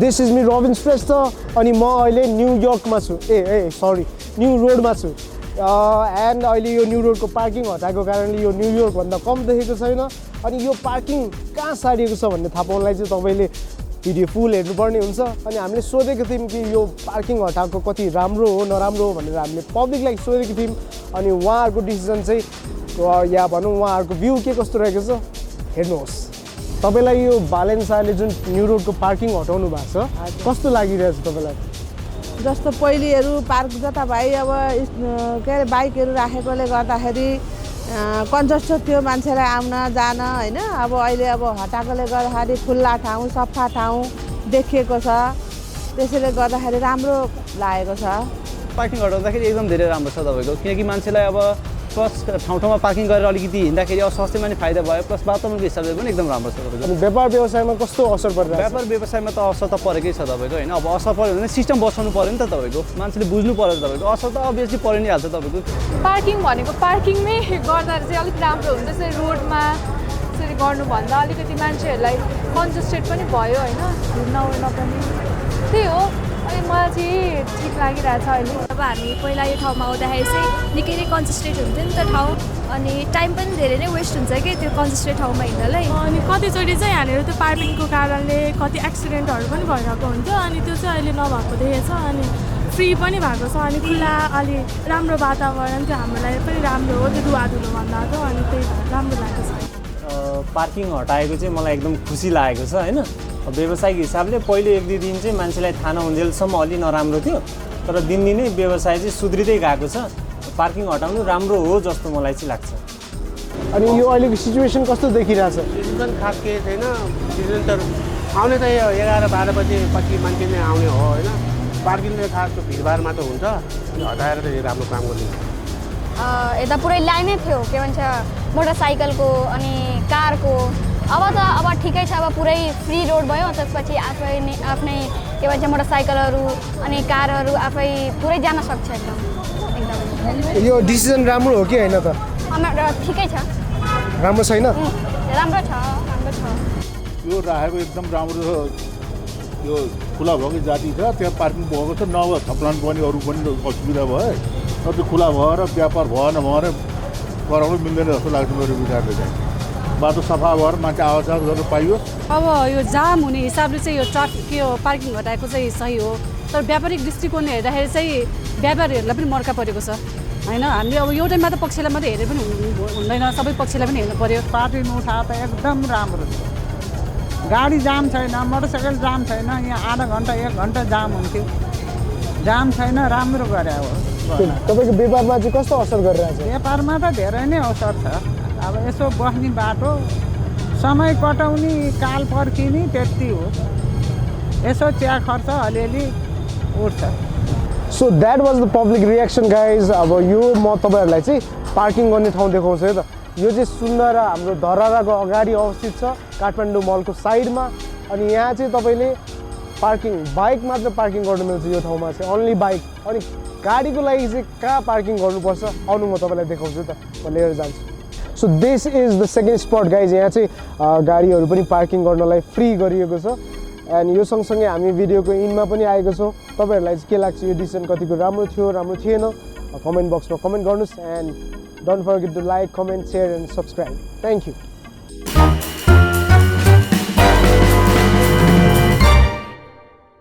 this is me Rabin Shrestha अनि म अहिले न्युयोर्कमा छु न्यु रोडमा छु एन्ड अहिले यो न्यु रोडको पार्किङ हटाएको कारणले यो न्युयोर्कभन्दा कम देखेको छैन अनि यो पार्किङ कहाँ सारिएको छ भन्ने थाहा पाउनलाई चाहिँ तपाईँले भिडियो फुल हेर्नुपर्ने हुन्छ अनि हामीले सोधेको थियौँ कि यो पार्किङ हटाएको कति राम्रो हो नराम्रो हो भनेर हामीले पब्लिकलाई सोधेको थियौँ अनि उहाँहरूको डिसिजन चाहिँ या भनौँ उहाँहरूको भ्यू के कस्तो रहेको छ हेर्नुहोस् तपाईलाई यो बालेन्साले जुन न्यु रोडको पार्किङ हटाउनु भएको छ कस्तो लागिरहेछ तपाईलाई जस्तो पहिलेहरू पार्क जताभाइ अब के अरे बाइकहरू राखेकोले गर्दाखेरि कन्जस्टेड थियो मान्छेलाई आउन जान होइन अब अहिले अब हटाएकोले गर्दाखेरि खुल्ला ठाउँ सफा ठाउँ देखिएको छ त्यसैले गर्दाखेरि राम्रो लागेको छ पार्किङ हटाउँदाखेरि एकदम धेरै राम्रो छ तपाईँको किनकि मान्छेलाई अब प्लस ठाउँ पार्किङ गरेर अलिकति हिँड्दाखेरि अब स्वास्थ्यमा नि फाइदा भयो प्लस वातावरणको हिसाबले पनि एकदम राम्रो छ तपाईँको अनि व्यापार व्यवसायमा कस्तो असर परिरहेको व्यापार व्यवसायमा त असर त परेकै छ तपाईँको होइन अब असर पऱ्यो भने सिस्टम बसाउनु पऱ्यो नि त तपाईँको मान्छेले बुझ्नु पऱ्यो तपाईँको असर त अभियसली परि नै हाल्छ तपाईँको पार्किङ भनेको पार्किङमै गर्दा चाहिँ अलिक राम्रो हुन्छ त्यसरी रोडमा त्यसरी गर्नुभन्दा अलिकति मान्छेहरूलाई कन्जस्टेड पनि भयो होइन हिँड्न उड्न पनि त्यही हो अनि मलाई चाहिँ ठिक लागिरहेछ अहिले अब हामी पहिला यो ठाउँमा आउँदाखेरि चाहिँ निकै नै कन्जस्टेड हुन्थ्यो नि त ठाउँ अनि टाइम पनि धेरै नै वेस्ट हुन्छ कि त्यो कन्जस्टेड ठाउँमा हिँड्नलाई अनि कतिचोटि चाहिँ यहाँनिर त्यो पार्किङको कारणले कति एक्सिडेन्टहरू पनि भइरहेको हुन्छ अनि त्यो चाहिँ अहिले नभएको देखेछ अनि फ्री पनि भएको छ अनि खुल्ला अलि राम्रो वातावरण चाहिँ हाम्रो लागि पनि राम्रो हो त्यो धुवाधुलो भन्दा त अनि त्यही भएर राम्रो लागेको छ पार्किङ हटाएको चाहिँ मलाई एकदम खुसी लागेको छ होइन व्यावसायिक हिसाबले पहिले एक दुई दिन चाहिँ मान्छेलाई थाहा नहुन्जेलसम्म अलि नराम्रो थियो तर दिनदिनै व्यवसाय चाहिँ सुध्रिँदै गएको छ पार्किङ हटाउनु राम्रो हो जस्तो मलाई चाहिँ लाग्छ अनि यो अहिलेको सिचुएसन कस्तो देखिरहेछ सिचुएसन खास केही छैन सिचुएसन त आउने त यो 11-12 बजे पछि मान्छे नै आउने हो होइन पार्किङले खास त्यो भिडभाडमा त हुन्छ हटाएर त राम्रो काम गरिदिन्छ यता पुरै लाइनै थियो के भन्छ मोटरसाइकलको अनि कारको अब ठिकै छ अब पुरै फ्री रोड भयो त्यसपछि आफ्नै के भन्छ मोटरसाइकलहरू अनि कारहरू आफै पुरै जान सक्छ एकदम यो डिसिजन राम्रो हो कि होइन त ठिकै छ राम्रो छैन राम्रो छ यो राखेको एकदम राम्रो छ यो खुला भएको जाति छ त्यहाँ पार्किङ भएको छ नभए थप्लान पनि अरू पनि असुविधा भयो न त्यो खुला भएर व्यापार भएन भने गराउनु मिल्दैन जस्तो लाग्छ मेरो विचारले चाहिँ बाटो सफा भएर मान्छे आवाजाही गर्न पाइयो अब यो जाम हुने हिसाबले चाहिँ यो ट्राफिक यो पार्किङ हटाएको चाहिँ सही हो तर व्यापारिक दृष्टिकोणले हेर्दाखेरि चाहिँ व्यापारीहरूलाई पनि मर्का परेको छ होइन हामीले अब एउटै मात्र पक्षलाई मात्रै हेरेर पनि हुँदैन सबै पक्षलाई पनि हेर्नु पर्यो पार्किङ उठा त एकदम राम्रो छ गाडी जाम छैन मोटरसाइकल जाम छैन यहाँ आधा घन्टा 1 घन्टा जाम हुन्थ्यो जाम छैन राम्रो गरे हो तपाईँको व्यापारमा चाहिँ कस्तो असर गरिरहेछ व्यापारमा त धेरै नै असर छ अब यसो बस्ने बाटो समय कटाउने काल पर्खिने त्यति हो यसो चिया खर्च अलिअलि उठ्छ so that was the public reaction guys अब यो म तपाईँहरूलाई चाहिँ पार्किङ गर्ने ठाउँ देखाउँछु है त यो चाहिँ सुन्दर हाम्रो धराराको अगाडि अवस्थित छ काठमाडौँ मलको साइडमा अनि यहाँ चाहिँ तपाईँले पार्किङ बाइक मात्र पार्किङ गर्नु मिल्छ यो ठाउँमा चाहिँ अन्ली बाइक अनि गाडीको लागि चाहिँ कहाँ पार्किङ गर्नुपर्छ आउनु म तपाईँलाई देखाउँछु त म लिएर जान्छु so this is the second spot guys यहाँ चाहिँ गाडीहरू पनि पार्किङ गर्नलाई फ्री गरिएको छ एन्ड यो सँगसँगै हामी भिडियोको इनमा पनि आएको छौँ तपाईँहरूलाई चाहिँ के लाग्छ यो डिसिजन कतिको राम्रो थियो राम्रो थिएन कमेन्ट बक्समा कमेन्ट गर्नुहोस् and don't forget to like comment share and subscribe thank you